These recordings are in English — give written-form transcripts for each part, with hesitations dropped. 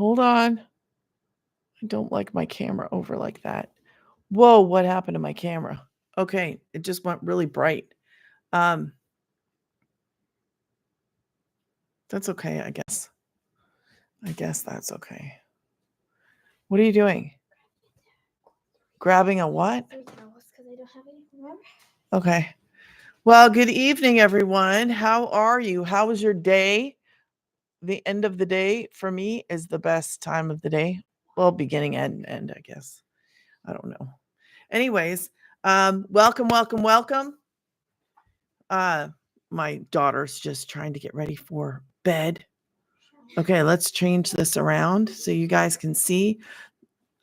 Hold on. I don't like my camera over like that. Whoa, what happened to my camera? Okay, it just went really bright. That's okay, I guess. I guess that's okay. What are you doing? Grabbing a what? Okay. Well, good evening, everyone. How are you? How was your day? The end of the day for me is the best time of the day. Well, beginning and end, I guess. I don't know. Anyways, welcome. My daughter's just trying to get ready for bed. Okay, let's change this around so you guys can see.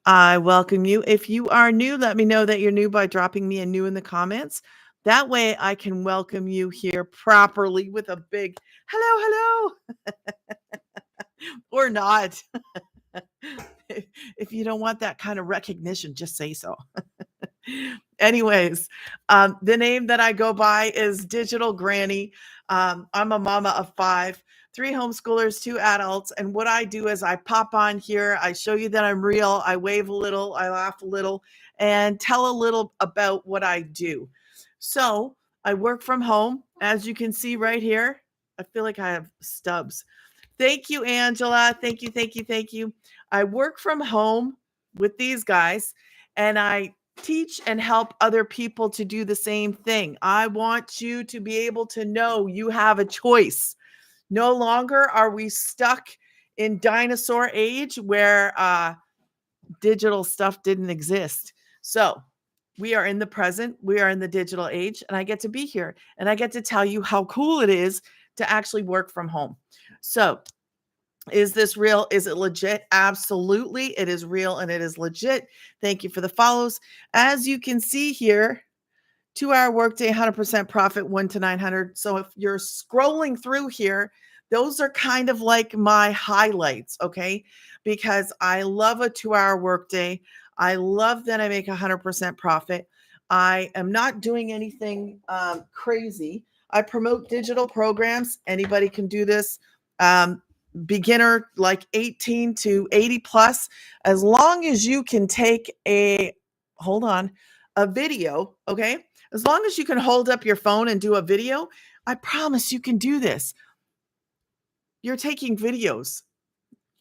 I welcome you. If you are new, let me know that you're new by dropping me a new in the comments. That way I can welcome you here properly with a big hello, or not. If you don't want that kind of recognition, just say so. Anyways, the name that I go by is Digital Granny. I'm a mama of 5, 3 homeschoolers, 2 adults. And what I do is I pop on here. I show you that I'm real. I wave a little, I laugh a little, and tell a little about what I do. So I work from home, as you can see right here. I feel like I have stubs. Thank you, Angela. Thank you. I work from home with these guys, and I teach and help other people to do the same thing. I want you to be able to know you have a choice. No longer are we stuck in dinosaur age where digital stuff didn't exist. So we are in the present. We are in the digital age, and I get to be here, and I get to tell you how cool it is to actually work from home. So is this real? Is it legit? Absolutely. It is real and it is legit. Thank you for the follows. As you can see here, 2-hour workday, 100% profit, 1 to 900. So if you're scrolling through here, those are kind of like my highlights, okay? Because I love a 2-hour workday. I love that I make 100% profit. I am not doing anything crazy. I promote digital programs. Anybody can do this. Beginner, like 18 to 80 plus, as long as you can take a video, okay? As long as you can hold up your phone and do a video, I promise you can do this. You're taking videos.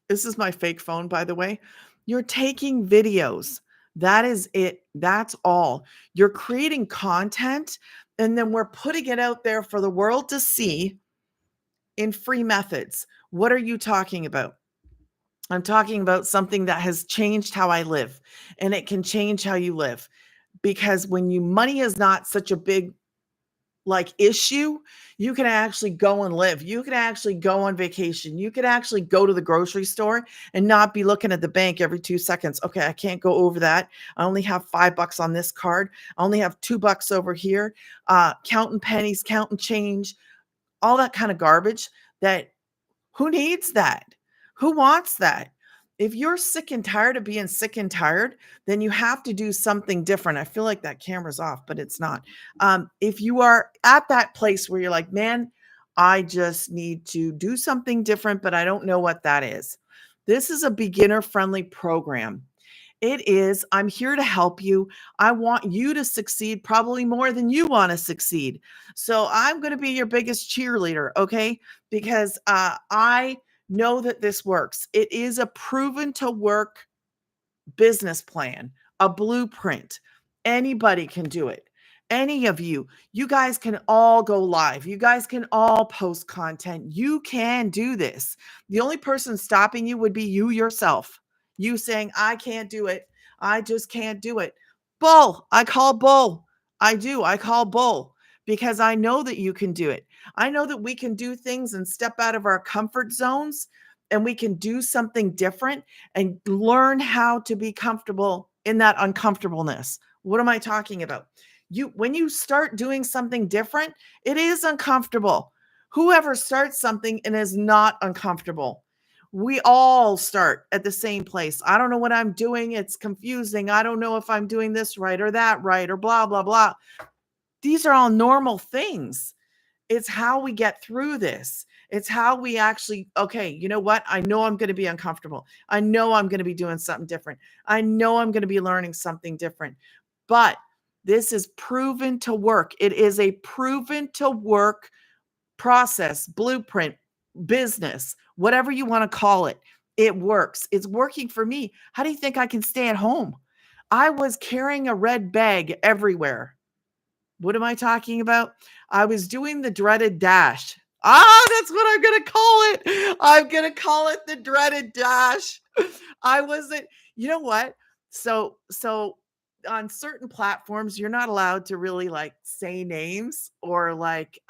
This is my fake phone, by the way. You're taking videos. That is it. That's all. You're creating content, and then we're putting it out there for the world to see in free methods. What are you talking about? I'm talking about something that has changed how I live, and it can change how you live. Because when money is not such a big issue, you can actually go and live. You can actually go on vacation. You could actually go to the grocery store and not be looking at the bank every 2 seconds. Okay, I can't go over that. I only have $5 on this card. I only have $2 over here. Counting pennies, counting change, all that kind of garbage. That who needs that? Who wants that? If you're sick and tired of being sick and tired, then you have to do something different. I feel like that camera's off, but it's not. If you are at that place where you're like, man, I just need to do something different, but I don't know what that is. This is a beginner-friendly program. It is. I'm here to help you. I want you to succeed probably more than you want to succeed. So I'm going to be your biggest cheerleader, okay? Because I know that this works. It is a proven to work business plan, a blueprint. Anybody can do it. Any of you guys can all go live. You guys can all post content. You can do this. The only person stopping you would be you yourself. You saying, I can't do it. I just can't do it. Bull. I call bull. I do. I call bull because I know that you can do it. I know that we can do things and step out of our comfort zones, and we can do something different and learn how to be comfortable in that uncomfortableness. What am I talking about? When you start doing something different, it is uncomfortable. Whoever starts something and is not uncomfortable, we all start at the same place. I don't know what I'm doing. It's confusing. I don't know if I'm doing this right or that right or blah, blah, blah. These are all normal things. It's how we get through this. It's how we actually, okay, you know what? I know I'm going to be uncomfortable. I know I'm going to be doing something different. I know I'm going to be learning something different. But this is proven to work. It is a proven to work process, blueprint, business, whatever you want to call it. It works. It's working for me. How do you think I can stay at home? I was carrying a red bag everywhere. What am I talking about? I was doing the dreaded dash. That's what I'm going to call it. I'm going to call it the dreaded dash. I wasn't, you know what? So on certain platforms, you're not allowed to really like say names or like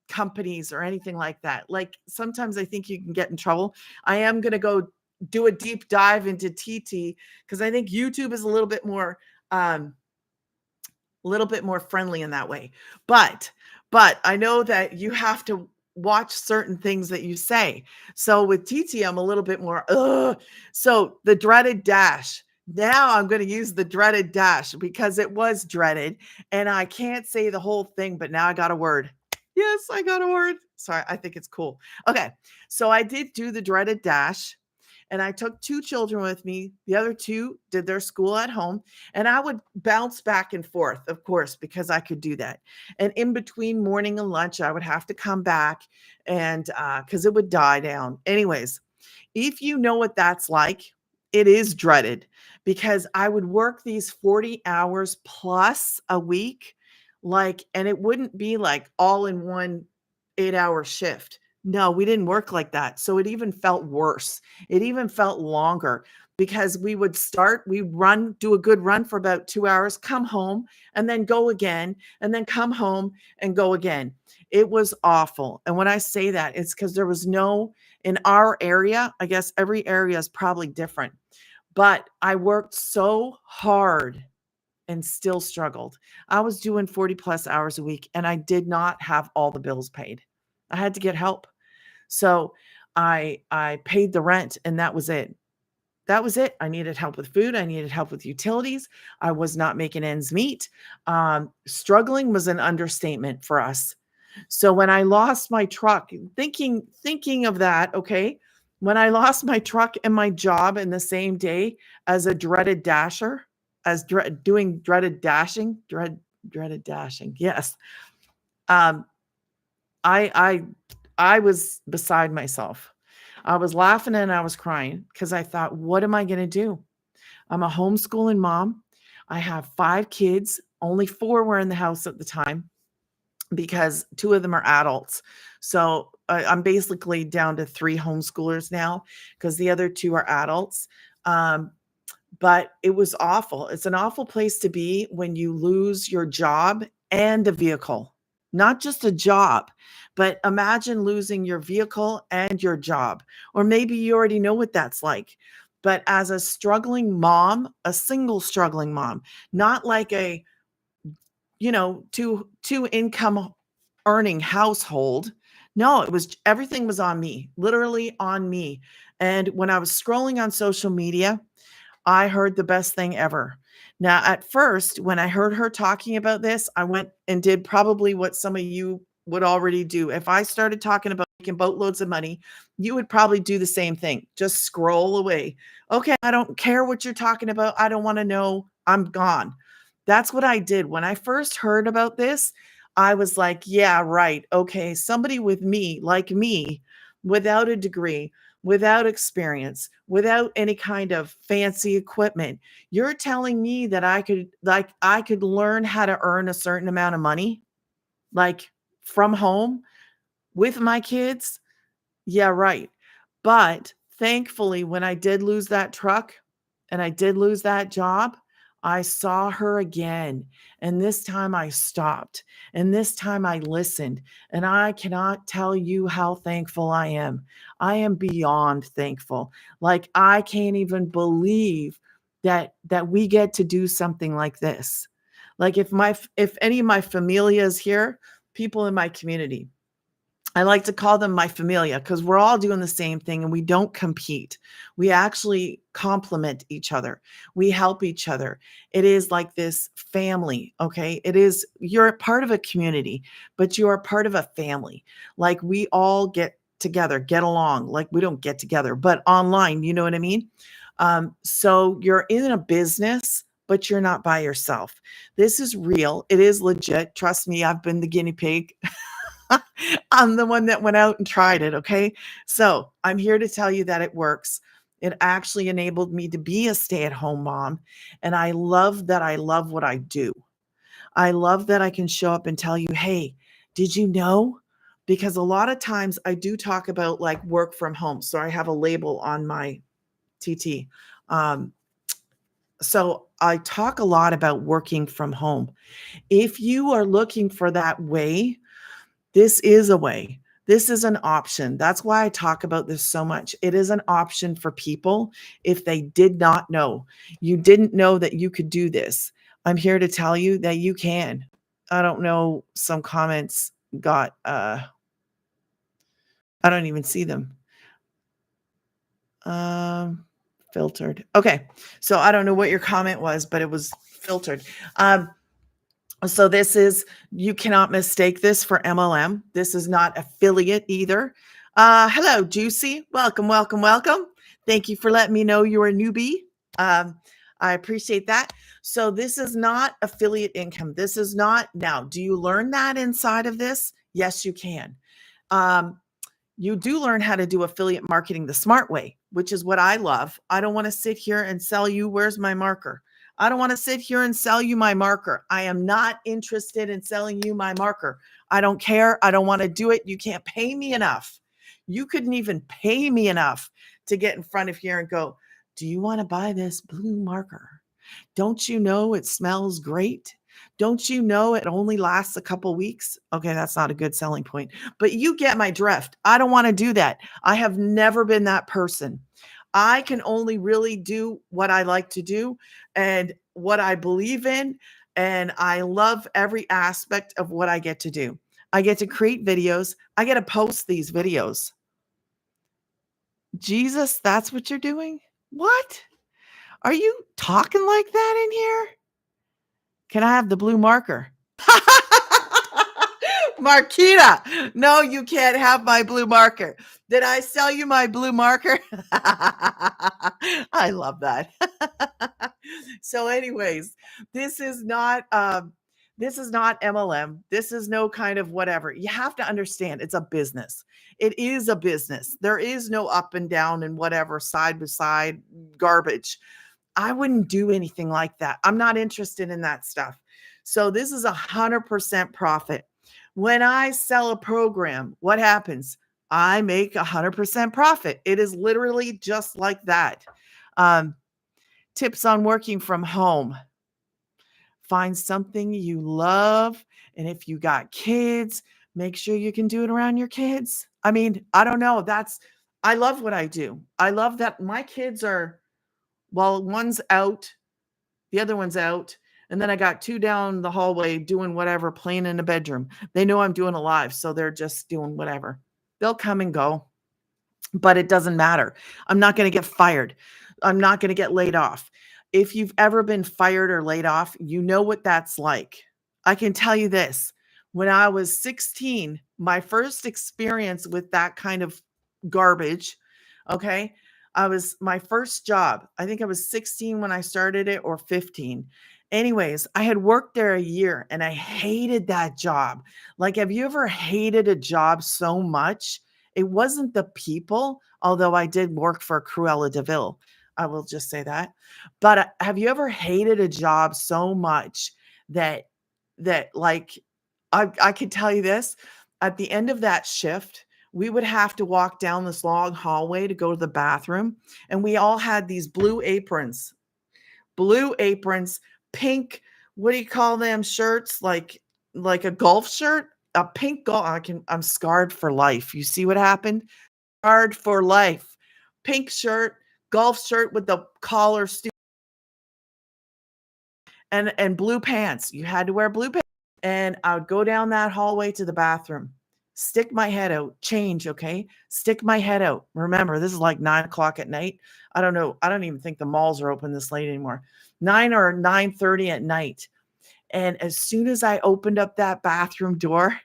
companies or anything like that. Like sometimes I think you can get in trouble. I am going to go do a deep dive into TT because I think YouTube is um, a little bit more friendly in that way. But I know that you have to watch certain things that you say. So with TT, I'm a little bit more, ugh. So the dreaded dash. Now I'm going to use the dreaded dash because it was dreaded and I can't say the whole thing, but now I got a word. Yes, I got a word. Sorry, I think it's cool. Okay. So I did do the dreaded dash and I took 2 children with me. The other 2 did their school at home, and I would bounce back and forth, of course, because I could do that. And in between morning and lunch, I would have to come back and because it would die down. Anyways, if you know what that's like, it is dreaded because I would work these 40 hours plus a week, like, and it wouldn't be like all in one 8-hour shift. No, we didn't work like that. So it even felt worse. It even felt longer because we'd run, do a good run for about 2 hours, come home, and then go again, and then come home and go again. It was awful. And when I say that, it's because there was no, in our area, I guess every area is probably different, but I worked so hard and still struggled. I was doing 40 plus hours a week and I did not have all the bills paid. I had to get help. So I paid the rent and that was it. That was it. I needed help with food. I needed help with utilities. I was not making ends meet. Struggling was an understatement for us. So when I lost my truck, thinking of that, okay, when I lost my truck and my job in the same day as a dreaded dasher, doing dreaded dashing, yes. Um, I I was beside myself. I was laughing and I was crying because I thought, what am I going to do? I'm a homeschooling mom. I have 5 kids. Only 4 were in the house at the time because 2 of them are adults. So I'm basically down to 3 homeschoolers now because the other 2 are adults. Um, but it was awful. It's an awful place to be when you lose your job and a vehicle, not just a job, but imagine losing your vehicle and your job. Or maybe you already know what that's like. But as a struggling mom, a single struggling mom, not like a, two income earning household. No, it was everything was on me, literally on me. And when I was scrolling on social media, I heard the best thing ever. Now, at first, when I heard her talking about this, I went and did probably what some of you would already do. If I started talking about making boatloads of money, you would probably do the same thing. Just scroll away. Okay, I don't care what you're talking about. I don't want to know. I'm gone. That's what I did. When I first heard about this, I was like, yeah, right. Okay, somebody with me, like me, without a degree, without experience, without any kind of fancy equipment. You're telling me that I could learn how to earn a certain amount of money like from home with my kids? Yeah, right. But thankfully, when I did lose that truck and I did lose that job, I saw her again. And this time I stopped. And this time I listened. And I cannot tell you how thankful I am. I am beyond thankful. Like I can't even believe that we get to do something like this. Like if any of my familia is here, people in my community, I like to call them my familia because we're all doing the same thing and we don't compete. We actually complement each other. We help each other. It is like this family, okay? It is, you're a part of a community, but you are part of a family. Like we all get together, get along. Like we don't get together, but online, you know what I mean? So you're in a business, but you're not by yourself. This is real. It is legit. Trust me, I've been the guinea pig. I'm the one that went out and tried it. Okay. So I'm here to tell you that it works. It actually enabled me to be a stay at home mom. And I love that I love what I do. I love that I can show up and tell you, hey, did you know? Because a lot of times I do talk about like work from home. So I have a label on my TT. Um, so I talk a lot about working from home. If you are looking for that way, this is a way. This is an option. That's why I talk about this so much. It is an option for people if they did not know. You didn't know that you could do this. I'm here to tell you that you can. I don't know, some comments got I don't even see them. Um Filtered. Okay. So I don't know what your comment was, but it was filtered. So this is, you cannot mistake this for MLM. This is not affiliate either. Hello, Juicy. Welcome, welcome, welcome. Thank you for letting me know you're a newbie. I appreciate that. So this is not affiliate income. This is not, now, do you learn that inside of this? Yes, you can. You do learn how to do affiliate marketing the smart way, which is what I love. I don't want to sit here and sell you, where's my marker? I don't want to sit here and sell you my marker. I am not interested in selling you my marker. I don't care. I don't want to do it. You can't pay me enough. You couldn't even pay me enough to get in front of here and go, do you want to buy this blue marker? Don't you know it smells great? Don't you know it only lasts a couple weeks? Okay, that's not a good selling point, but you get my drift. I don't want to do that. I have never been that person. I can only really do what I like to do and what I believe in. And I love every aspect of what I get to do. I get to create videos. I get to post these videos. Jesus, that's what you're doing? What? Are you talking like that in here? Can I have the blue marker? Marquita, no, you can't have my blue marker. Did I sell you my blue marker? I love that. So anyways, this is not MLM. This is no kind of whatever. You have to understand it's a business. It is a business. There is no up and down and whatever side by side garbage. I wouldn't do anything like that. I'm not interested in that stuff. So this is 100% profit. When I sell a program, what happens? I make 100% profit. It is literally just like that. Um, Tips on working from home. Find something you love. And if you got kids, make sure you can do it around your kids. I mean, I don't know. I love what I do. I love that my kids are, well, one's out, the other one's out. And then I got two down the hallway doing whatever, playing in the bedroom. They know I'm doing a live, so they're just doing whatever. They'll come and go, but it doesn't matter. I'm not going to get fired. I'm not going to get laid off. If you've ever been fired or laid off, you know what that's like. I can tell you this. When I was 16, my first experience with that kind of garbage, okay, I was my first job. I think I was 16 when I started it or 15. Anyways, I had worked there a year and I hated that job. Like, have you ever hated a job so much? It wasn't the people, although I did work for Cruella de Vil. I will just say that. But have you ever hated a job so much that like I could tell you this, at the end of that shift, we would have to walk down this long hallway to go to the bathroom, and we all had these blue aprons, pink, what do you call them shirts? Like a golf shirt, a pink golf. I'm scarred for life. You see what happened? Scarred for life. Pink shirt, golf shirt with the collar and blue pants. You had to wear blue pants. And I would go down that hallway to the bathroom. stick my head out, change, okay? Stick my head out. Remember, this is like 9 o'clock at night. I don't know. I don't even think the malls are open this late anymore. 9 or 9:30 at night. And as soon as I opened up that bathroom door,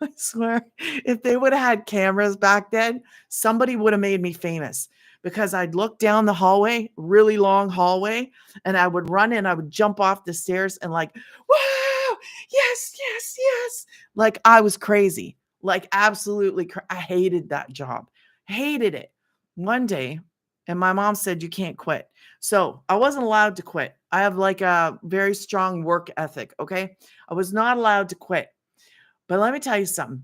I swear, if they would have had cameras back then, somebody would have made me famous because I'd look down the hallway, really long hallway, and I would run in, I would jump off the stairs and like, wow, yes, yes, yes. Like I was crazy, like absolutely. I hated that job, hated it. One day, and my mom said, you can't quit. So I wasn't allowed to quit. I have like a very strong work ethic. Okay. I was not allowed to quit. But let me tell you something.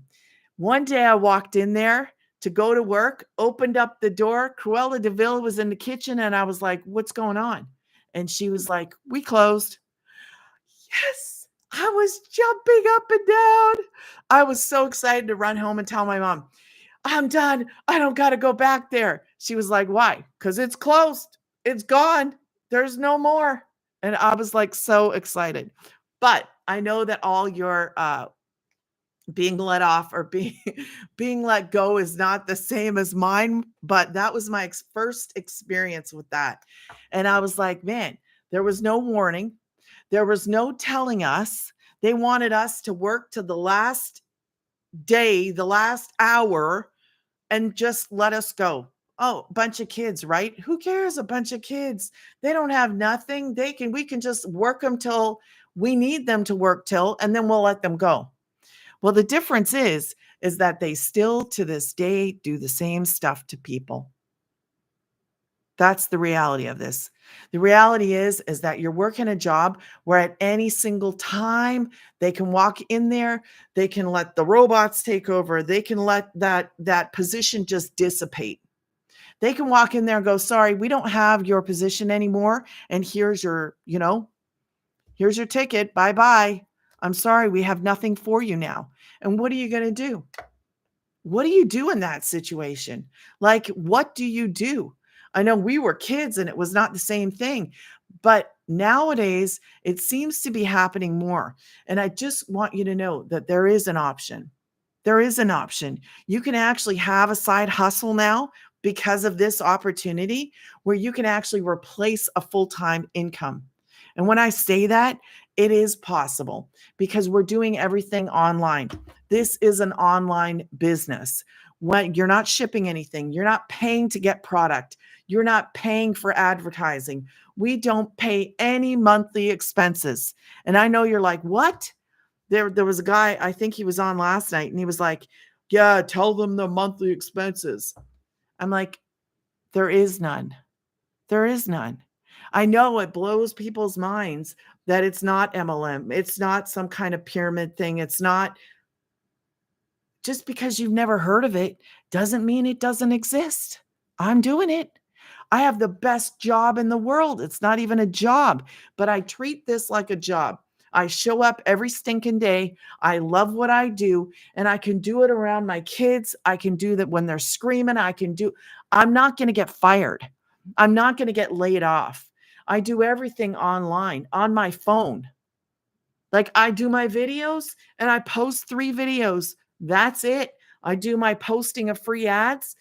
One day I walked in there to go to work, opened up the door. Cruella de Vil was in the kitchen, and I was like, what's going on? And she was like, we closed. Yes. I was jumping up and down. I was so excited to run home and tell my mom, I'm done. I don't got to go back there. She was like, why? Because it's closed. It's gone. There's no more. And I was like so excited. But I know that all your being let off or being being let go is not the same as mine, but that was my first experience with that. And I was like, man, there was no warning. There was no telling us. They wanted us to work to the last day, the last hour, and just let us go. Oh, bunch of kids, right? Who cares? A bunch of kids. They don't have nothing. We can just work them till we need them to work till, and then we'll let them go. Well, the difference is that they still to this day do the same stuff to people. That's the reality of this. The reality is that you're working a job where at any single time they can walk in there, they can let the robots take over, they can let that position just dissipate. They can walk in there and go, sorry, we don't have your position anymore. And here's your ticket. Bye bye. I'm sorry, we have nothing for you now. And what are you going to do? What do you do in that situation? Like, what do you do? I know we were kids and it was not the same thing, but nowadays it seems to be happening more. And I just want you to know that there is an option. There is an option. You can actually have a side hustle now because of this opportunity where you can actually replace a full-time income. And when I say that, it is possible because we're doing everything online. This is an online business. When you're not shipping anything, you're not paying to get product, you're not paying for advertising. We don't pay any monthly expenses. And I know you're like, what? There was a guy, I think he was on last night, and he was like, yeah, tell them the monthly expenses. I'm like, there is none. There is none. I know it blows people's minds that it's not MLM. It's not some kind of pyramid thing. It's not just because you've never heard of it doesn't mean it doesn't exist. I'm doing it. I have the best job in the world. It's not even a job, but I treat this like a job. I show up every stinking day. I love what I do, and I can do it around my kids. I can do that when they're screaming. I'm not going to get fired. I'm not going to get laid off. I do everything online on my phone. Like I do my videos and I post 3 videos. That's it. I do my posting of free ads,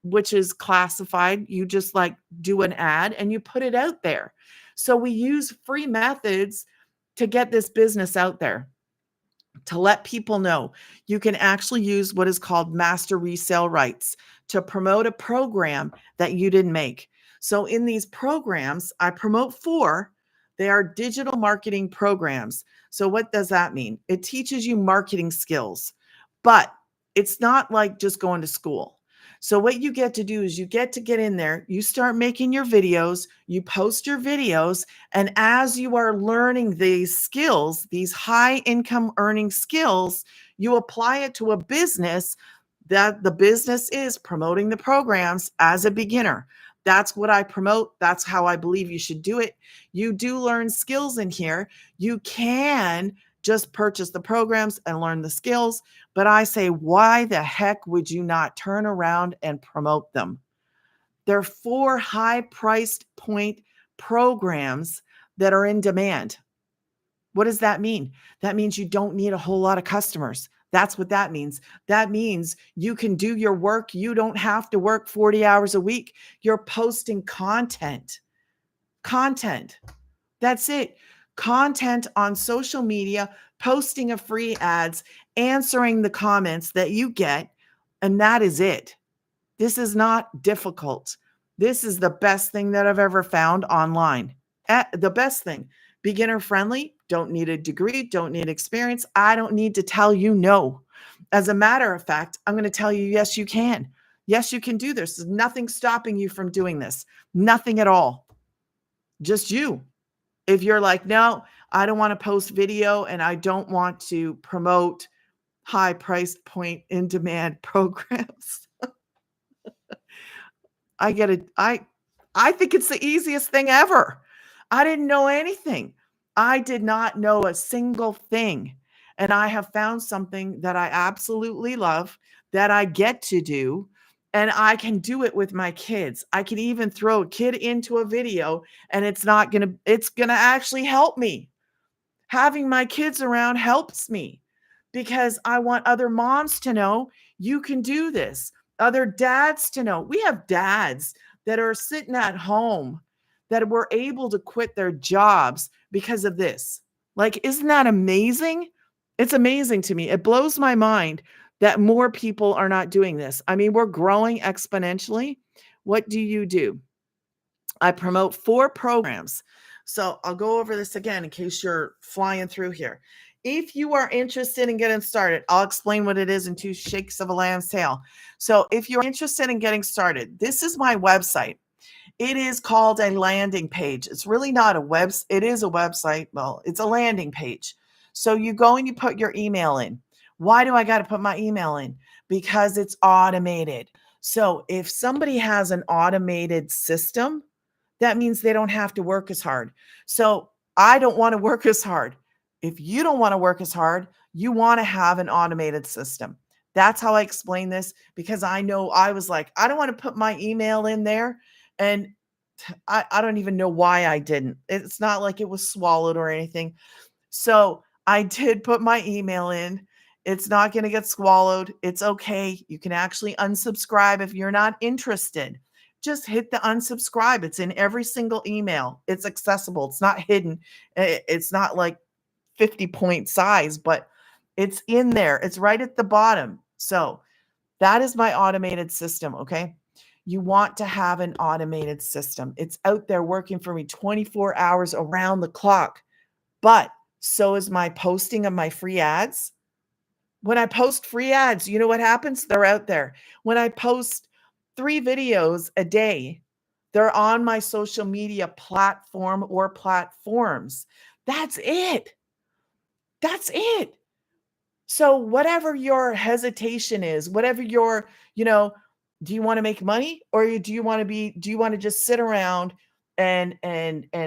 which is classified. You just like do an ad and you put it out there. So we use free methods to get this business out there, to let people know you can actually use what is called master resale rights to promote a program that you didn't make. So in these programs, I promote 4. They are digital marketing programs. So what does that mean? It teaches you marketing skills, but it's not like just going to school. So what you get to do is you get in there, you start making your videos, you post your videos, and as you are learning these skills, these high income earning skills, you apply it to a business that the business is promoting the programs as a beginner. That's what I promote. That's how I believe you should do it. You do learn skills in here. You can just purchase the programs and learn the skills. But I say, why the heck would you not turn around and promote them? They're 4 high priced point programs that are in demand. What does that mean? That means you don't need a whole lot of customers. That's what that means. That means you can do your work. You don't have to work 40 hours a week. You're posting content. Content. That's it. Content on social media, posting a free ads, answering the comments that you get, and that is it. This is not difficult. This is the best thing that I've ever found online. The best thing. Beginner friendly, don't need a degree, don't need experience. I don't need to tell you no. As a matter of fact, I'm going to tell you, yes, you can. Yes, you can do this. There's nothing stopping you from doing this. Nothing at all. Just you. If you're like, no, I don't want to post video and I don't want to promote high price point in demand programs. I get it. I think it's the easiest thing ever. I didn't know anything. I did not know a single thing. And I have found something that I absolutely love that I get to do. And I can do it with my kids. I can even throw a kid into a video and it's going to actually help me. Having my kids around helps me because I want other moms to know you can do this, other dads to know. We have dads that are sitting at home that were able to quit their jobs because of this. Like, isn't that amazing? It's amazing to me. It blows my mind that more people are not doing this. I mean, we're growing exponentially. What do? I promote 4 programs. So I'll go over this again in case you're flying through here. If you are interested in getting started, I'll explain what it is in 2 shakes of a lamb's tail. So if you're interested in getting started, this is my website. It is called a landing page. It's really not a it is a website. Well, it's a landing page. So you go and you put your email in. Why do I got to put my email in? Because it's automated. So if somebody has an automated system, that means they don't have to work as hard. So I don't want to work as hard. If you don't want to work as hard, you want to have an automated system. That's how I explain this because I know I was like, I don't want to put my email in there. And I don't even know why I didn't. It's not like it was swallowed or anything. So I did put my email in. It's not going to get swallowed. It's okay. You can actually unsubscribe if you're not interested. Just hit the unsubscribe. It's in every single email. It's accessible. It's not hidden. It's not like 50-point size, but it's in there. It's right at the bottom. So that is my automated system. Okay. You want to have an automated system. It's out there working for me 24 hours around the clock. But so is my posting of my free ads. When I post free ads, you know what happens? They're out there. When I post 3 videos a day, they're on my social media platform or platforms. That's it. That's it. So whatever your hesitation is, whatever your, do you want to make money or do you want to just sit around and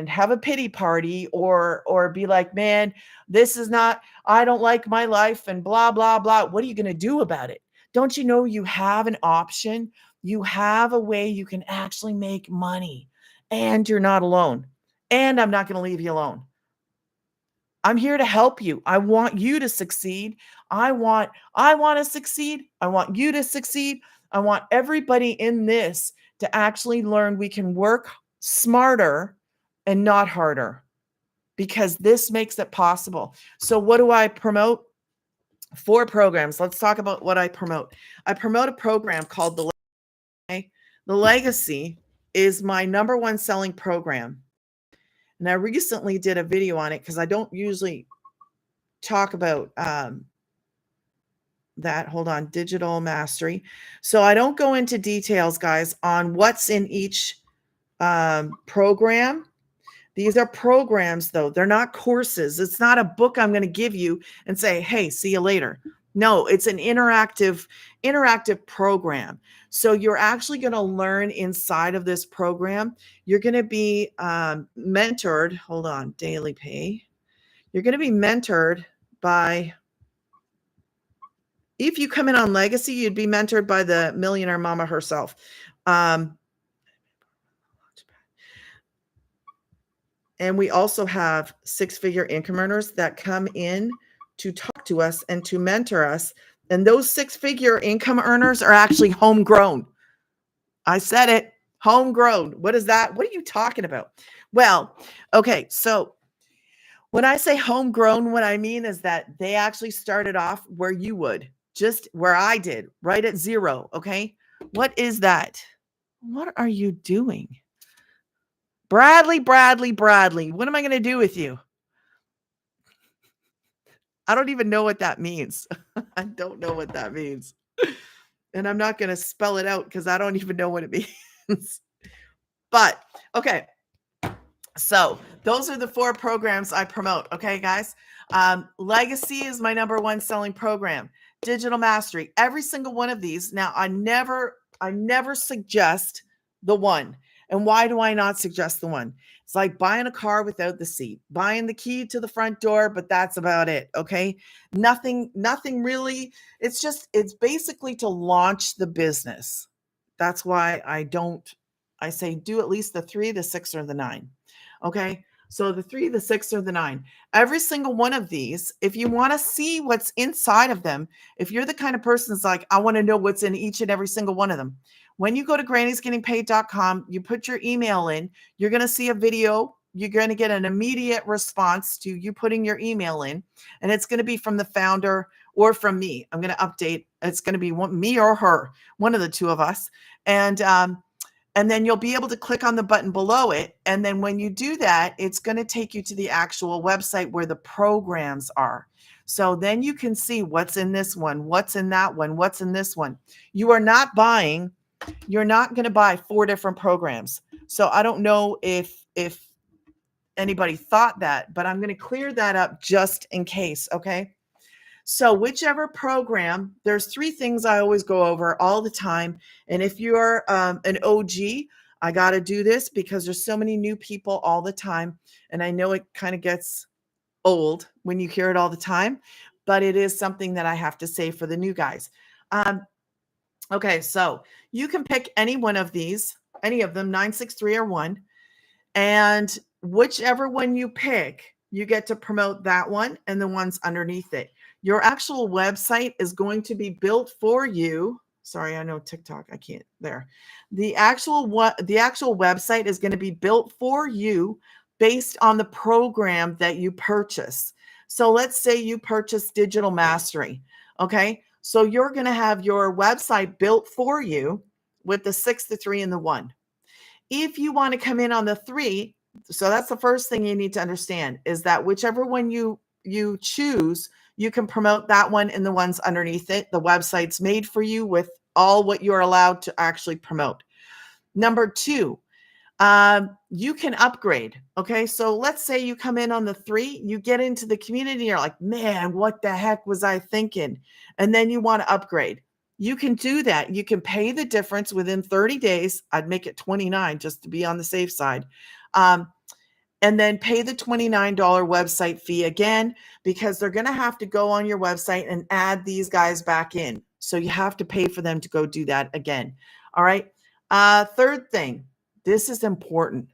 have a pity party or be like, man, this is not, I don't like my life and blah, blah, blah. What are you going to do about it? Don't you know you have an option? You have a way you can actually make money and you're not alone. And I'm not going to leave you alone. I'm here to help you. I want you to succeed. I want to succeed. I want you to succeed. I want everybody in this to actually learn we can work smarter and not harder because this makes it possible. So what do I promote? 4 programs. Let's talk about what I promote. I promote a program called The Legacy. The Legacy is my number 1 selling program. And I recently did a video on it because I don't usually talk about that. Hold on, digital mastery. So I don't go into details, guys, on what's in each program. These are programs, though. They're not courses. It's not a book I'm going to give you and say, hey, see you later. No, it's an interactive program. So you're actually going to learn inside of this program. You're going to be mentored. Hold on, daily pay. You're going to be mentored by, if you come in on Legacy, you'd be mentored by the millionaire mama herself. And we also have 6-figure income earners that come in to talk to us and to mentor us. And those six-figure income earners are actually homegrown. I said it, homegrown. What is that? What are you talking about? Well, okay, so when I say homegrown, what I mean is that they actually started off where you would, just where I did, right at zero. Okay. What is that? What are you doing? Bradley, what am I going to do with you? I don't even know what that means. I don't know what that means. And I'm not going to spell it out because I don't even know what it means. But okay. So those are the 4 programs I promote. Okay, guys. Legacy is my number 1 selling program. Digital mastery. Every single one of these. Now, I never suggest the one. And why do I not suggest the one? It's like buying a car without the seat, buying the key to the front door, but that's about it. Okay. Nothing really. It's basically to launch the business. That's why I say do at least the 3, the 6, or the 9. Okay. So the 3, the 6, or the 9, every single one of these, if you want to see what's inside of them, if you're the kind of person that's like, I want to know what's in each and every single one of them. When you go to grannysgettingpaid.com, you put your email in, you're going to see a video. You're going to get an immediate response to you putting your email in, and it's going to be from the founder or from me. I'm going to update. It's going to be me or her, one of the 2 of us. And then you'll be able to click on the button below it. And then when you do that, it's going to take you to the actual website where the programs are. So then you can see what's in this one, what's in that one, what's in this one. You're not going to buy 4 different programs. So I don't know if anybody thought that, but I'm going to clear that up just in case. Okay. So whichever program, there's 3 things I always go over all the time. And if you're an OG, I got to do this because there's so many new people all the time. And I know it kind of gets old when you hear it all the time, but it is something that I have to say for the new guys. Okay, so you can pick any one of these, any of them, 9, 6, 3, or 1. And whichever one you pick, you get to promote that one and the ones underneath it. Your actual website is going to be built for you. Sorry, I know TikTok. I can't there. The actual website is going to be built for you based on the program that you purchase. So let's say you purchase Digital Mastery. Okay. So you're going to have your website built for you with the 6, the 3, and the 1. If you want to come in on the 3, so that's the first thing you need to understand is that whichever one you choose, you can promote that one and the ones underneath it. The website's made for you with all what you're allowed to actually promote. Number 2, you can upgrade. Okay. So let's say you come in on the 3, you get into the community, you're like, man, what the heck was I thinking? And then you want to upgrade. You can do that. You can pay the difference within 30 days. I'd make it 29 just to be on the safe side. And then pay the $29 website fee again, because they're going to have to go on your website and add these guys back in. So you have to pay for them to go do that again. All right. Third thing, this is important.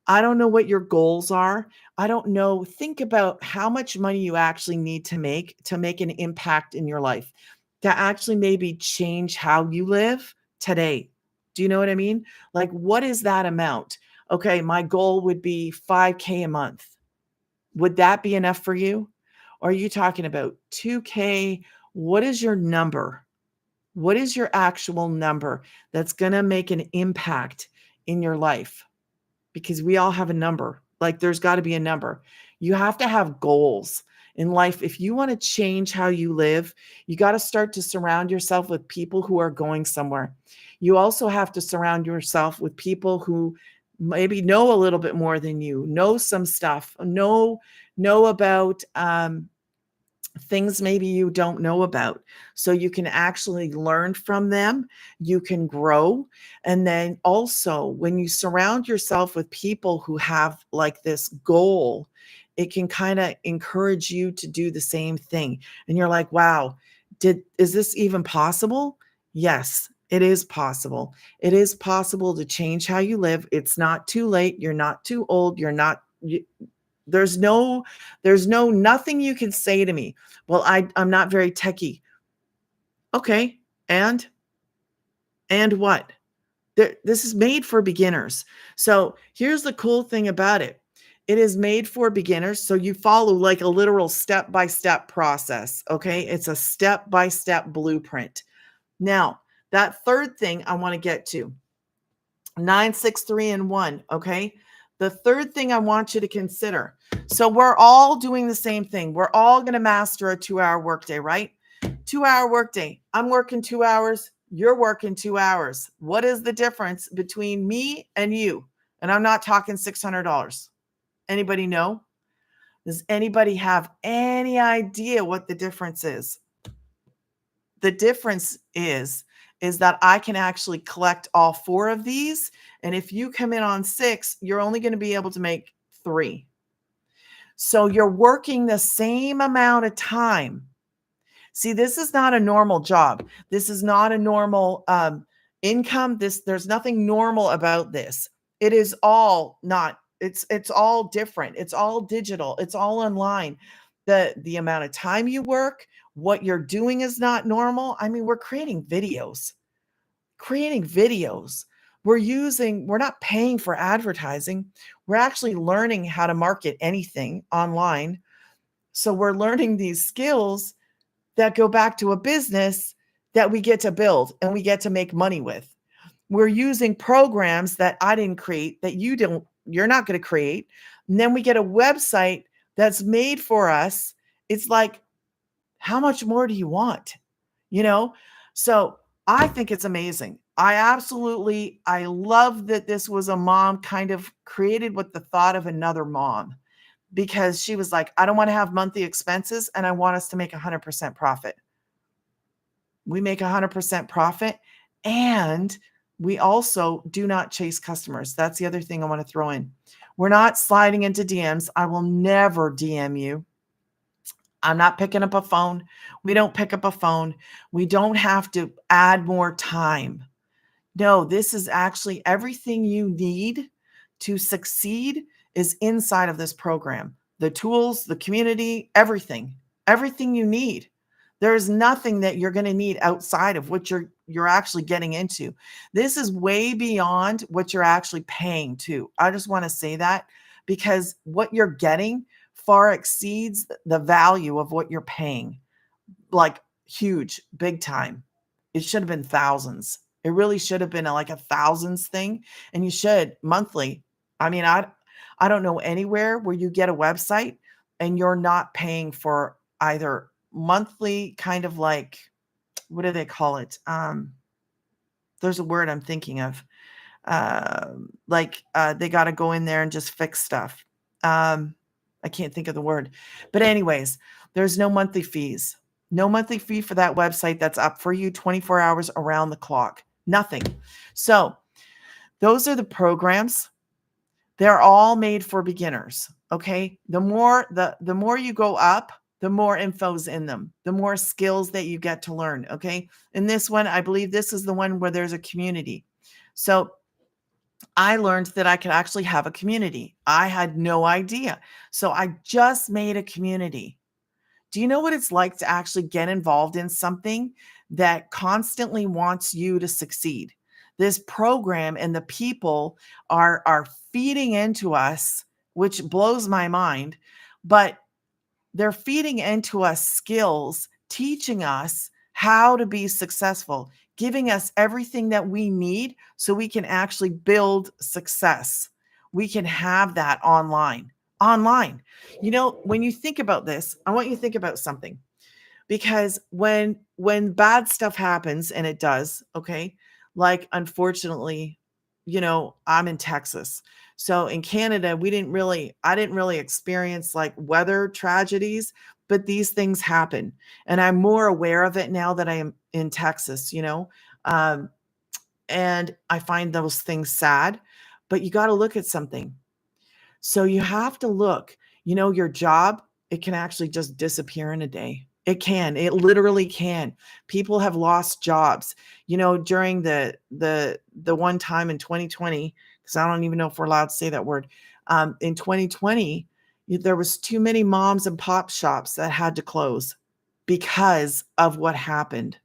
I don't know what your goals are. I don't know. Think about how much money you actually need to make an impact in your life, to actually maybe change how you live today. Do you know what I mean? Like, what is that amount? Okay, my goal would be $5K a month. Would that be enough for you? Or are you talking about $2K? What is your number? What is your actual number that's going to make an impact in your life? Because we all have a number. Like, there's got to be a number. You have to have goals in life. If you want to change how you live, you got to start to surround yourself with people who are going somewhere. You also have to surround yourself with people who maybe know a little bit more than you, know some stuff, know about things maybe you don't know about. So you can actually learn from them, you can grow. And then also, when you surround yourself with people who have like this goal, it can kind of encourage you to do the same thing. And you're like, wow, is this even possible? Yes, it is possible. It is possible to change how you live. It's not too late. You're not too old. There's no, nothing you can say to me. Well, I'm not very techie. Okay. And what? This is made for beginners. So here's the cool thing about it. It is made for beginners. So you follow like a literal step-by-step process. Okay. It's a step-by-step blueprint. Now, that third thing I want to get to 9, 6, 3, and 1. Okay. The third thing I want you to consider. So we're all doing the same thing. We're all going to master a 2-hour workday, right? 2-hour workday. I'm working 2 hours. You're working 2 hours. What is the difference between me and you? And I'm not talking $600. Anybody know? Does anybody have any idea what the difference is? The difference is that I can actually collect all 4 of these. And if you come in on 6, you're only going to be able to make 3. So you're working the same amount of time. See, this is not a normal job. This is not a normal income. There's nothing normal about this. It is all not, it's all different. It's all digital. It's all online. The amount of time you work, what you're doing is not normal. I mean, we're creating videos. We're not paying for advertising. We're actually learning how to market anything online. So we're learning these skills that go back to a business that we get to build and we get to make money with. We're using programs that I didn't create, that you're not going to create. And then we get a website that's made for us. It's like, how much more do you want? So I think it's amazing. I love that this was a mom kind of created with the thought of another mom, because she was like, I don't want to have monthly expenses and I want us to make 100% profit. We make 100% profit, and we also do not chase customers. That's the other thing I want to throw in. We're not sliding into DMs. I will never DM you. I'm not picking up a phone. We don't pick up a phone. We don't have to add more time. No, this is actually everything you need to succeed is inside of this program. The tools, the community, everything you need. There's nothing that you're going to need outside of what you're actually getting into. This is way beyond what you're actually paying to. I just want to say that, because what you're getting far exceeds the value of what you're paying. Like huge, big time. It should have been thousands. It really should have been like a thousands thing. And you should monthly. I mean, I don't know anywhere where you get a website and you're not paying for either monthly, kind of like, what do they call it? There's a word I'm thinking of. They got to go in there and just fix stuff. I can't think of the word. But anyways, there's no monthly fees. No monthly fee for that website that's up for you 24 hours around the clock. Nothing. So those are the programs. They're all made for beginners. Okay. The more you go up, the more info's in them, the more skills that you get to learn. Okay. In this one, I believe this is the one where there's a community. So I learned that I could actually have a community. I had no idea. So I just made a community. Do you know what it's like to actually get involved in something that constantly wants you to succeed? This program and the people are feeding into us, which blows my mind, but they're feeding into us skills, teaching us how to be successful, giving us everything that we need so we can actually build success. We can have that online. When you think about this, I want you to think about something, because when bad stuff happens, and it does, okay, like unfortunately, I'm in Texas. So in Canada, I didn't really experience like weather tragedies, but these things happen. And I'm more aware of it now that I am in Texas, um, and I find those things sad, but you got to look at something. So you have to look, your job, it can actually just disappear in a day. It literally can. People have lost jobs, during the one time in 2020, because I don't even know if we're allowed to say that word. In 2020, There was too many moms and pop shops that had to close because of what happened.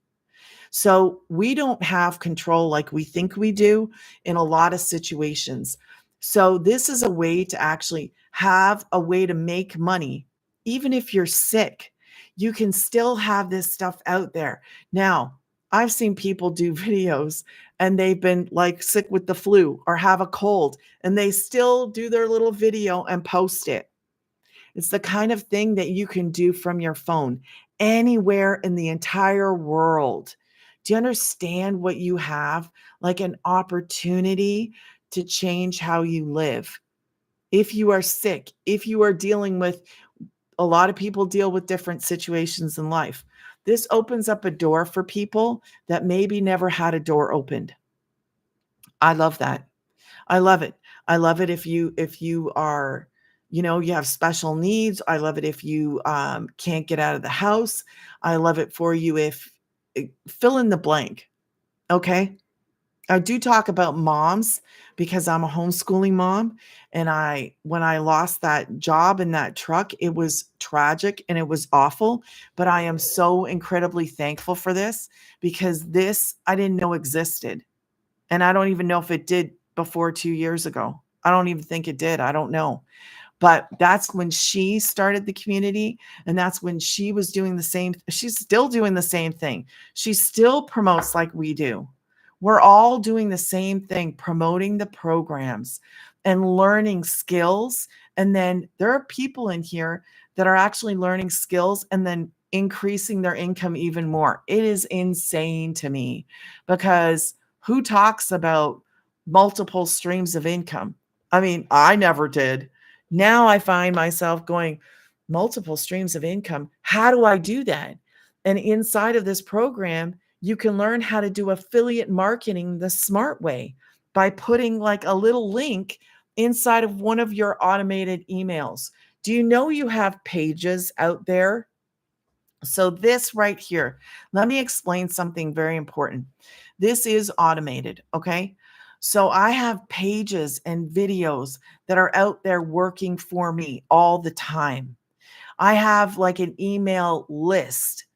So we don't have control like we think we do in a lot of situations. So this is a way to actually have a way to make money. Even if you're sick, you can still have this stuff out there. Now, I've seen people do videos and they've been like sick with the flu or have a cold and they still do their little video and post it. It's the kind of thing that you can do from your phone anywhere in the entire world. Do you understand what you have? Like an opportunity to change how you live. If you are sick, if you are dealing with, a lot of people deal with different situations in life. This opens up a door for people that maybe never had a door opened. I love that. I love it. I love it if you are, you have special needs. I love it if you can't get out of the house. I love it for you if fill in the blank. Okay. I do talk about moms because I'm a homeschooling mom. And when I lost that job in that truck, it was tragic and it was awful. But I am so incredibly thankful for this because this I didn't know existed. And I don't even know if it did before 2 years ago. I don't even think it did. I don't know. But that's when she started the community, and that's when she was doing the same. She's still doing the same thing. She still promotes like we do. We're all doing the same thing, promoting the programs and learning skills. And then there are people in here that are actually learning skills and then increasing their income even more. It is insane to me because who talks about multiple streams of income? I mean, I never did. Now I find myself going, multiple streams of income. How do I do that? And inside of this program, you can learn how to do affiliate marketing the smart way by putting like a little link inside of one of your automated emails. Do you know you have pages out there? So this right here, let me explain something very important. This is automated, okay? So I have pages and videos that are out there working for me all the time. I have like an email list.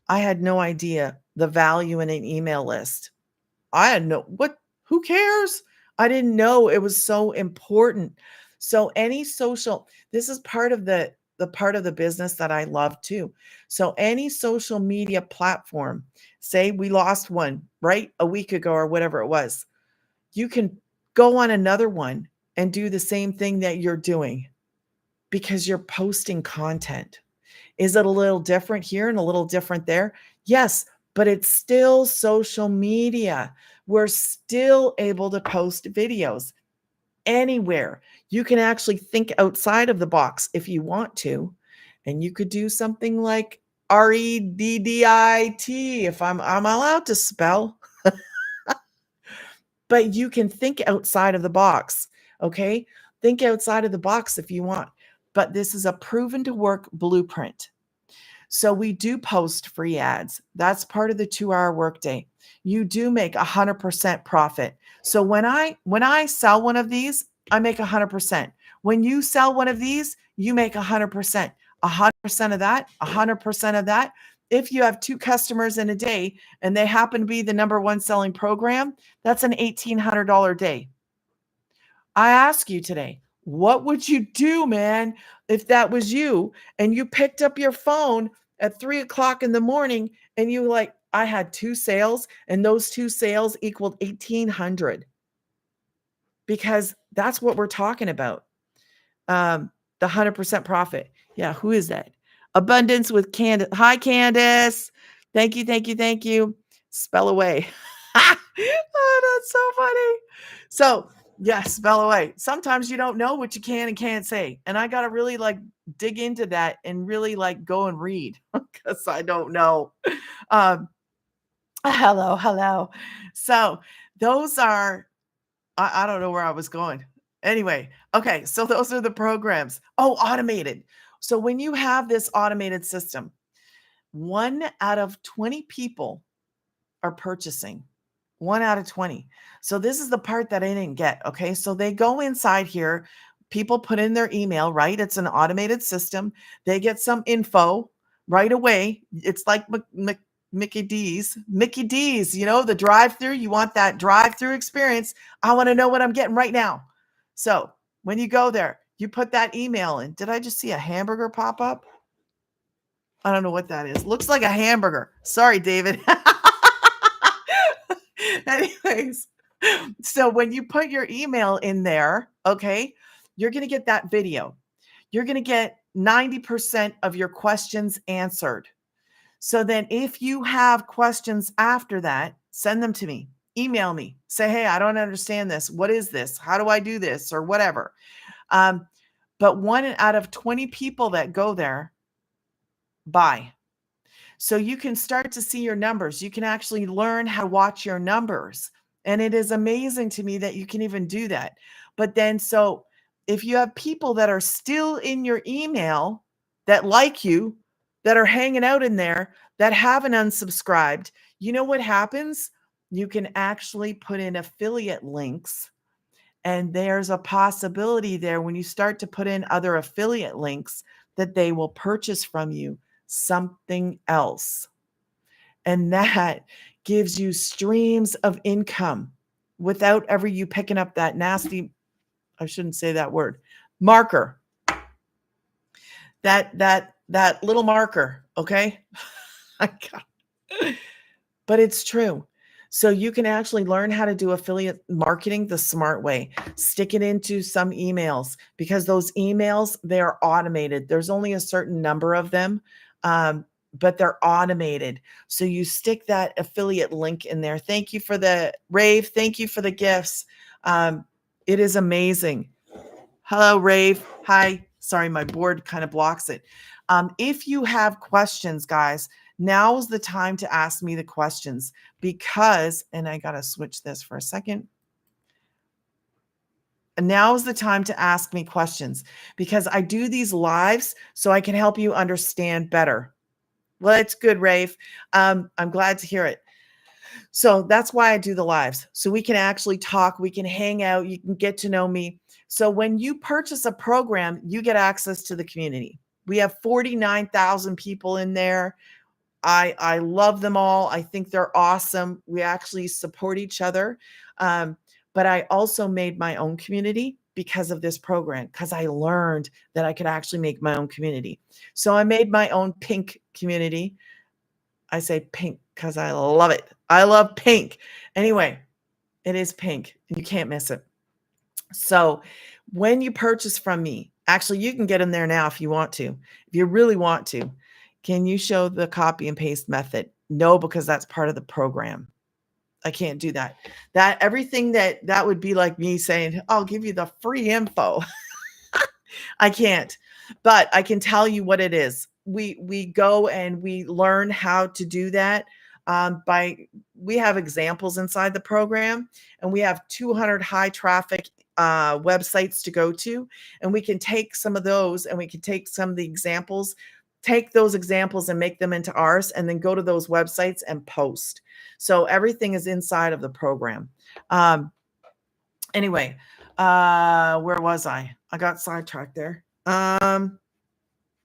I had no idea the value in an email list. I had no what who cares? I didn't know it was so important. So any social, this is part of the part of the business that I love too. So any social media platform, say we lost one, right? A week ago or whatever it was. You can go on another one and do the same thing that you're doing because you're posting content. Is it a little different here and a little different there? Yes, but it's still social media. We're still able to post videos anywhere. You can actually think outside of the box if you want to. And you could do something like REDDIT if I'm allowed to spell, but you can think outside of the box. Okay? Think outside of the box if you want. But this is a proven to work blueprint. So we do post free ads. That's part of the 2-hour workday. You do make 100% profit. So when I sell one of these, I make 100%. When you sell one of these, you make 100%. 100% of that, 100% of that. If you have 2 customers in a day and they happen to be the number 1 selling program, that's an $1,800 day. I ask you today, what would you do, man, if that was you and you picked up your phone at 3 o'clock in the morning and you like, I had 2 sales and those 2 sales equaled 1,800 because that's what we're talking about. The 100% profit. Yeah, who is that? Abundance with Candace. Hi, Candace. Thank you, thank you, thank you. Spell away. Oh, that's so funny. So, yeah, spell away. Sometimes you don't know what you can and can't say. And I got to really like dig into that and really like go and read because I don't know. Um, hello, hello. So, those are I don't know where I was going. Anyway, okay, so those are the programs. Oh, automated. So when you have this automated system, 1 out of 20 people are purchasing. 1 out of 20. So this is the part that I didn't get. Okay. So they go inside here. people put in their email, right? It's an automated system. They get some info right away. It's like Mickey D's, the drive-through. You want that drive-through experience. I want to know what I'm getting right now. So when you go there, you put that email in. Did I just see a hamburger pop up? I don't know what that is. Looks like a hamburger. Sorry, David. Anyways, so when you put your email in there, okay, you're going to get that video. You're going to get 90% of your questions answered. So then if you have questions after that, send them to me. Email me. Say, hey, I don't understand this. What is this? How do I do this? Or whatever. But 1 out of 20 people that go there buy. So you can start to see your numbers. You can actually learn how to watch your numbers. And it is amazing to me that you can even do that. But then, so if you have people that are still in your email that like you, that are hanging out in there, that haven't unsubscribed, you know what happens? You can actually put in affiliate links. And there's a possibility there when you start to put in other affiliate links that they will purchase from you something else. And that gives you streams of income without ever you picking up that nasty, I shouldn't say that word, marker. That little marker, okay? But it's true. So you can actually learn how to do affiliate marketing the smart way. Stick it into some emails because those emails, they're automated. There's only a certain number of them, but they're automated. So you stick that affiliate link in there. Thank you for the rave. Thank you for the gifts. It is amazing. Hello, Rave. Hi. Sorry, my board kind of blocks it. If you have questions, guys, now's the time to ask me the questions because, and I got to switch this for a second. Now is the time to ask me questions because I do these lives so I can help you understand better. Well, that's good, Rave. I'm glad to hear it. So that's why I do the lives. So we can actually talk, we can hang out, you can get to know me. So when you purchase a program, you get access to the community. We have 49,000 people in there. I love them all. I think they're awesome. We actually support each other. But I also made my own community because of this program, because I learned that I could actually make my own community. So I made my own pink community. I say pink because I love it. I love pink. Anyway, it is pink. You can't miss it. So when you purchase from me, actually, you can get in there now if you want to. If you really want to, can you show the copy and paste method? No, because that's part of the program. I can't do that. Everything that would be like me saying, I'll give you the free info. I can't, but I can tell you what it is. We go and we learn how to do that we have examples inside the program, and we have 200 high traffic websites to go to, and we can take some of those and we can take some of the examples, take those examples and make them into ours, and then go to those websites and post. So everything is inside of the program. Anyway, where was I? I got sidetracked there.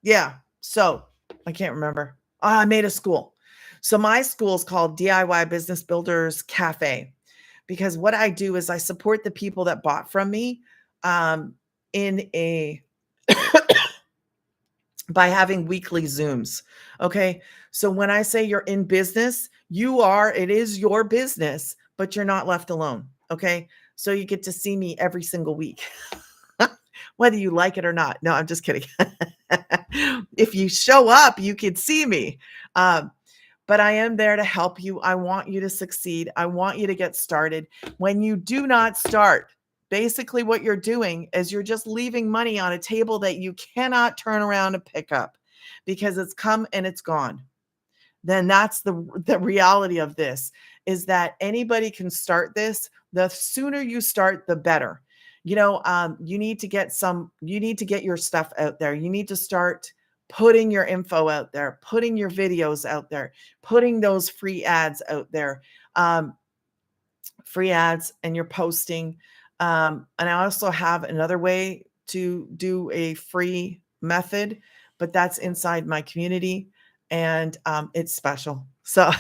Yeah. So I can't remember. I made a school. So my school is called DIY Business Builders Cafe, because what I do is I support the people that bought from me in a by having weekly Zooms. Okay. So when I say you're in business, it is your business, but you're not left alone. Okay. So you get to see me every single week, whether you like it or not. No, I'm just kidding. If you show up, you can see me. But I am there to help you. I want you to succeed. I want you to get started. When you do not start, basically what you're doing is you're just leaving money on a table that you cannot turn around and pick up because it's come and it's gone. Then that's the reality of this, is that anybody can start this. The sooner you start, the better. You need to get your stuff out there. You need to start putting your info out there, putting your videos out there, putting those free ads out there, free ads, and you're posting. And I also have another way to do a free method, but that's inside my community, and it's special. So,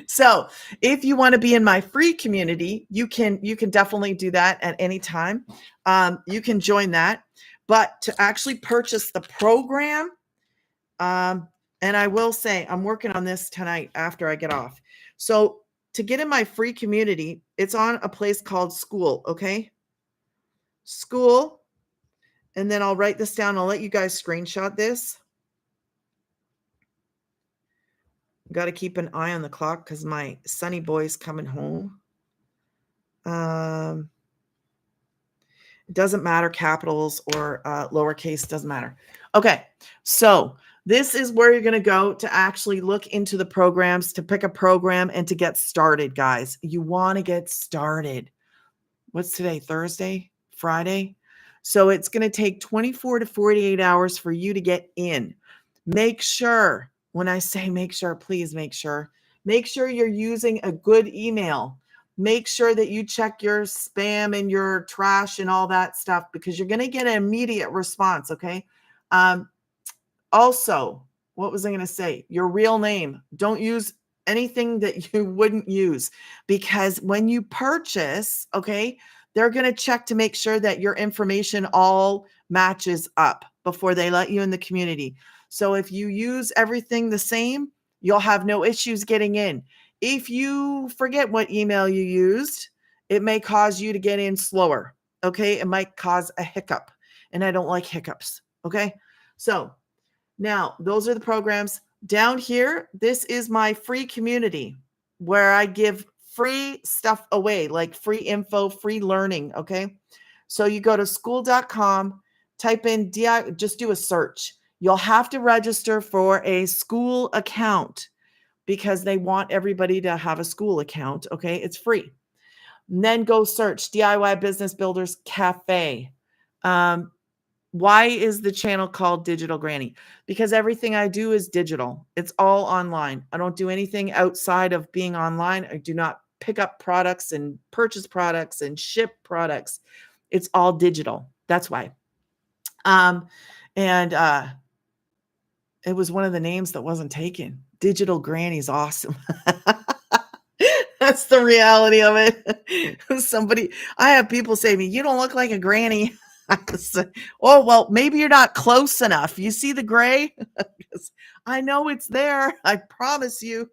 so if you want to be in my free community, you can definitely do that at any time. You can join that, but to actually purchase the program, and I will say I'm working on this tonight after I get off. So to get in my free community, it's on a place called School. Okay, School. And then I'll write this down. I'll let you guys screenshot this. Got to keep an eye on the clock because my sunny boy's coming home. It doesn't matter, capitals or lowercase, doesn't matter. Okay, so this is where you're going to go to actually look into the programs, to pick a program and to get started, guys. You want to get started. What's today? Thursday? Friday? So it's going to take 24 to 48 hours for you to get in. Make sure, when I say make sure, please make sure you're using a good email. Make sure that you check your spam and your trash and all that stuff, because you're going to get an immediate response. Okay. Also, what was I going to say? Your real name. Don't use anything that you wouldn't use, because when you purchase, okay, they're going to check to make sure that your information all matches up before they let you in the community. So if you use everything the same, you'll have no issues getting in. If you forget what email you used, it may cause you to get in slower. Okay. It might cause a hiccup, and I don't like hiccups. Okay. So now those are the programs. Down here, this is my free community where I give free stuff away, like free info, free learning. Okay. So you go to school.com, type in DI, just do a search. You'll have to register for a school account because they want everybody to have a school account. Okay. It's free. And then go search DIY Business Builders Cafe. Why is the channel called Digital Granny? Because everything I do is digital. It's all online. I don't do anything outside of being online. I do not pick up products and purchase products and ship products. It's all digital. That's why. And it was one of the names that wasn't taken. Digital Granny's awesome. That's the reality of it. I have people say to me, you don't look like a granny. Oh, well, maybe you're not close enough. You see the gray? I know it's there. I promise you.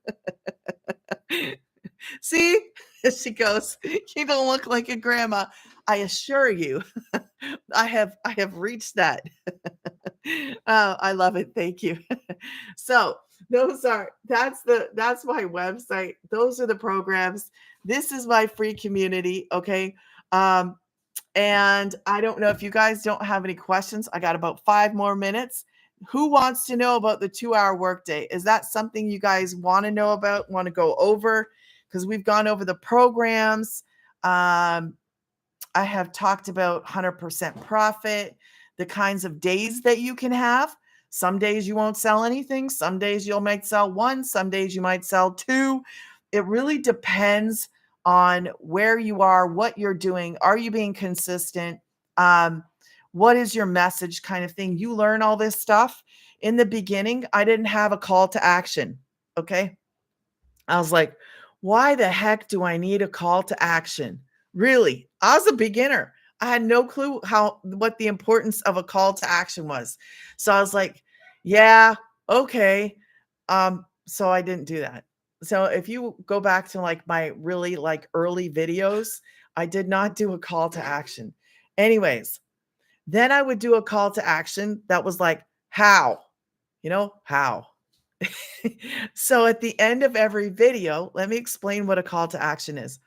See? She goes, you don't look like a grandma. I assure you, I have reached that. Oh, I love it. Thank you. So that's my website. Those are the programs. This is my free community. Okay. And I don't know if you guys don't have any questions. I got about 5 more minutes. Who wants to know about the 2-hour workday? Is that something you guys want to know about, want to go over? Because we've gone over the programs. I have talked about 100% profit, the kinds of days that you can have. Some days you won't sell anything. Some days you might sell 1. Some days you might sell 2. It really depends on where you are, what you're doing. Are you being consistent? What is your message, kind of thing? You learn all this stuff. In the beginning, I didn't have a call to action. Okay. I was like, why the heck do I need a call to action? Really? I was a beginner. I had no clue what the importance of a call to action was. So I was like, yeah, okay. So I didn't do that. So if you go back to like my really like early videos, I did not do a call to action. Anyways, then I would do a call to action that was like, how? How? So at the end of every video, let me explain what a call to action is.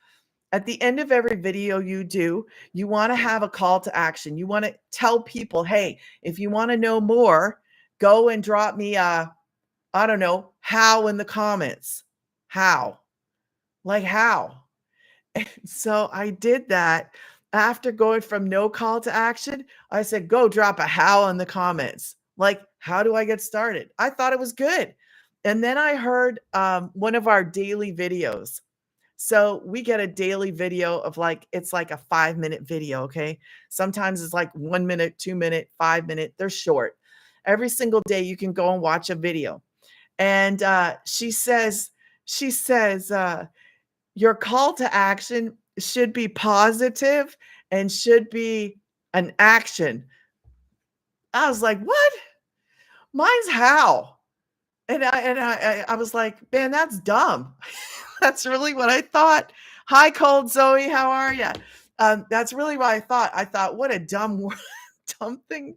At the end of every video you want to have a call to action. You want to tell people, hey, if you want to know more, go and drop me I don't know, how in the comments. How? Like how? So I did that. After going from no call to action, I said, go drop a how in the comments. Like, how do I get started? I thought it was good. And then I heard one of our daily videos So we get a daily video of like, it's like a 5-minute video. Okay. Sometimes it's like 1 minute, 2 minute, 5 minute. They're short. Every single day you can go and watch a video. And she says, your call to action should be positive and should be an action. I was like, what? Mine's how? And I was like, man, that's dumb. That's really what I thought. Hi, Cold Zoe, how are you? That's really what I thought. I thought, what a dumb, dumb thing.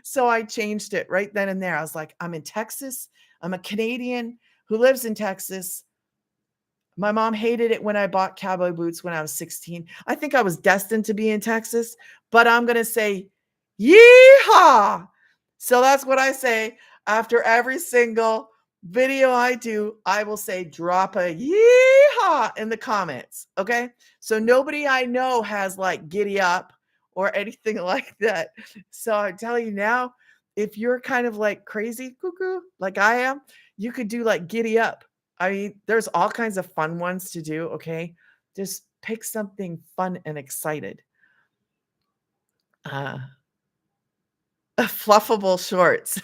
So I changed it right then and there. I was like, I'm in Texas. I'm a Canadian who lives in Texas. My mom hated it when I bought cowboy boots when I was 16. I think I was destined to be in Texas, but I'm going to say, yeehaw. So that's what I say after every single video I do. I will say, drop a yeehaw in the comments. Okay. So nobody I know has like giddy up or anything like that. So I tell you now, if you're kind of like crazy cuckoo, like I am, you could do like giddy up. I mean, there's all kinds of fun ones to do, okay? Just pick something fun and excited. Uh, Fluffable shorts.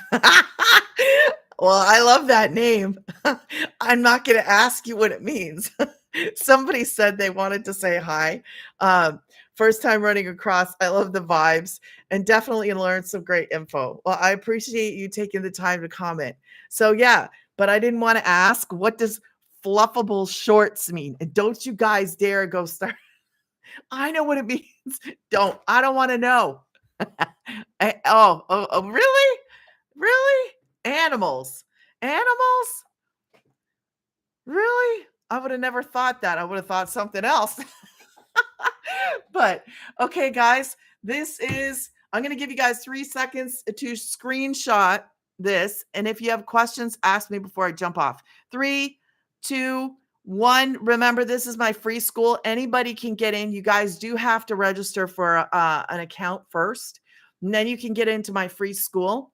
Well, I love that name. I'm not going to ask you what it means. Somebody said they wanted to say hi. First time running across. I love the vibes and definitely learned some great info. Well, I appreciate you taking the time to comment. So yeah, but I didn't want to ask, what does fluffable shorts mean? And don't you guys dare go start. I know what it means. I don't want to know. Really? Really? Animals. Animals? Really? I would have never thought that. I would have thought something else. But okay, guys, I'm going to give you guys 3 seconds to screenshot this. And if you have questions, ask me before I jump off. 3, 2, 1. Remember, this is my free school. Anybody can get in. You guys do have to register for an account first, and then you can get into my free school.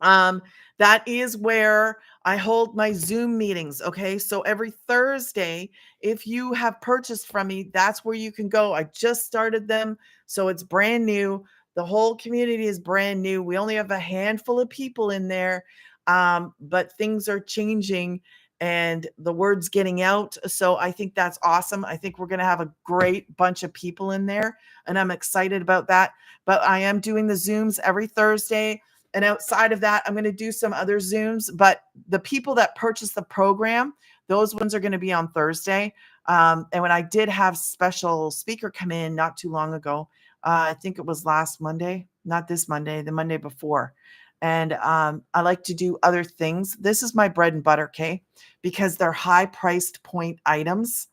That is where I hold my Zoom meetings. Okay. So every Thursday, if you have purchased from me, that's where you can go. I just started them. So it's brand new. The whole community is brand new. We only have a handful of people in there. But things are changing and the word's getting out. So I think that's awesome. I think we're going to have a great bunch of people in there and I'm excited about that. But I am doing the Zooms every Thursday. And outside of that, I'm going to do some other Zooms, but the people that purchase the program, those ones are going to be on Thursday. And when I did have special speaker come in not too long ago, I think it was last Monday, not this Monday, the Monday before. And I like to do other things. This is my bread and butter, okay? Because they're high priced point items.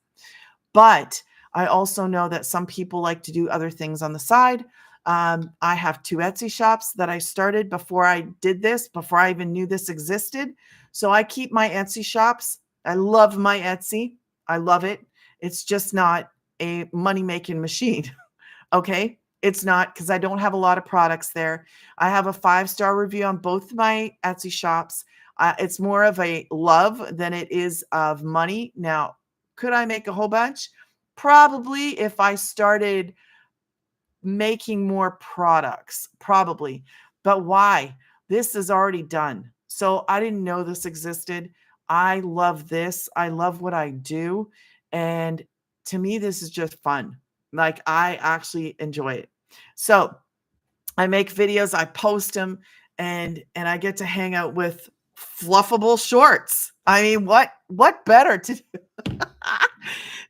But I also know that some people like to do other things on the side. I have 2 Etsy shops that I started before I did this, before I even knew this existed. So I keep my Etsy shops. I love my Etsy. I love it. It's just not a money-making machine. Okay. It's not, because I don't have a lot of products there. I have a 5-star review on both my Etsy shops. It's more of a love than it is of money. Now, could I make a whole bunch? Probably if I started making more products, probably. But why? This is already done. So I didn't know this existed. I love this. I love what I do. And to me, this is just fun. Like, I actually enjoy it. So I make videos, I post them, and I get to hang out with fluffable shorts. I mean, what better to do?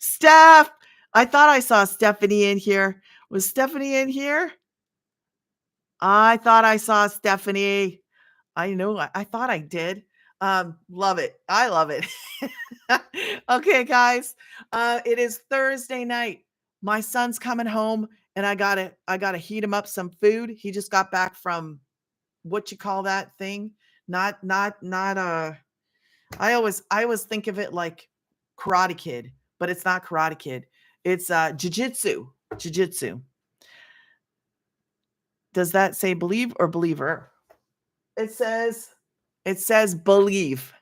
Steph, I thought I saw Stephanie in here. Was Stephanie in here? I thought I saw Stephanie. I know. I thought I did. Love it. I love it. Okay, guys. It is Thursday night. My son's coming home and I gotta heat him up some food. He just got back from what you call that thing. Not I always think of it like Karate Kid, but it's not Karate Kid. It's jiu-jitsu. Jiu-jitsu. Does that say believe or believer? It says believe.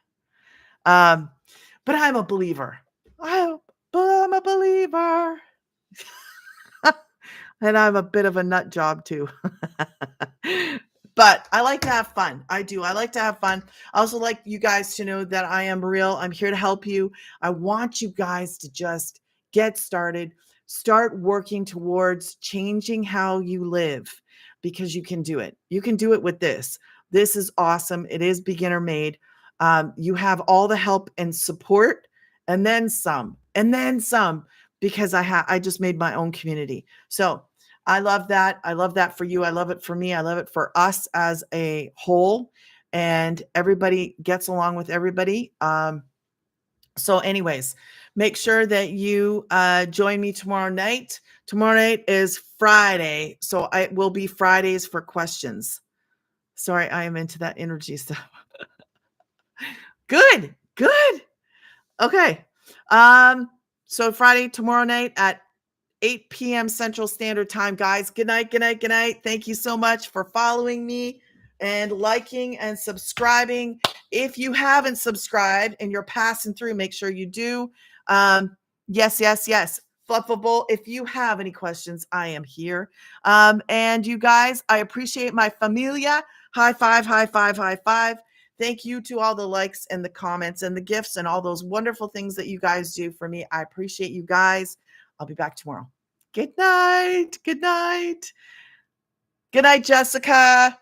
But I'm a believer. I'm a but I'm a believer. And I'm a bit of a nut job too. But I like to have fun. I do. I like to have fun. I also like you guys to know that I am real. I'm here to help you. I want you guys to just get started, start working towards changing how you live, because you can do it. You can do it with this. This is awesome. It is beginner made. You have all the help and support, and then some, because I just made my own community. So I love that. I love that for you. I love it for me. I love it for us as a whole, and everybody gets along with everybody. So anyways, make sure that you join me tomorrow night. Tomorrow night is Friday, so it will be Fridays for questions. Sorry, I am into that energy stuff. Good. Okay. So Friday, tomorrow night at 8 p.m. Central Standard Time, guys. Good night. Thank you so much for following me and liking and subscribing. If you haven't subscribed and you're passing through, make sure you do. Yes. Fluffable. If you have any questions, I am here. And you guys, I appreciate my familia. High five. Thank you to all the likes and the comments and the gifts and all those wonderful things that you guys do for me. I appreciate you guys. I'll be back tomorrow. Good night. Good night, Jessica.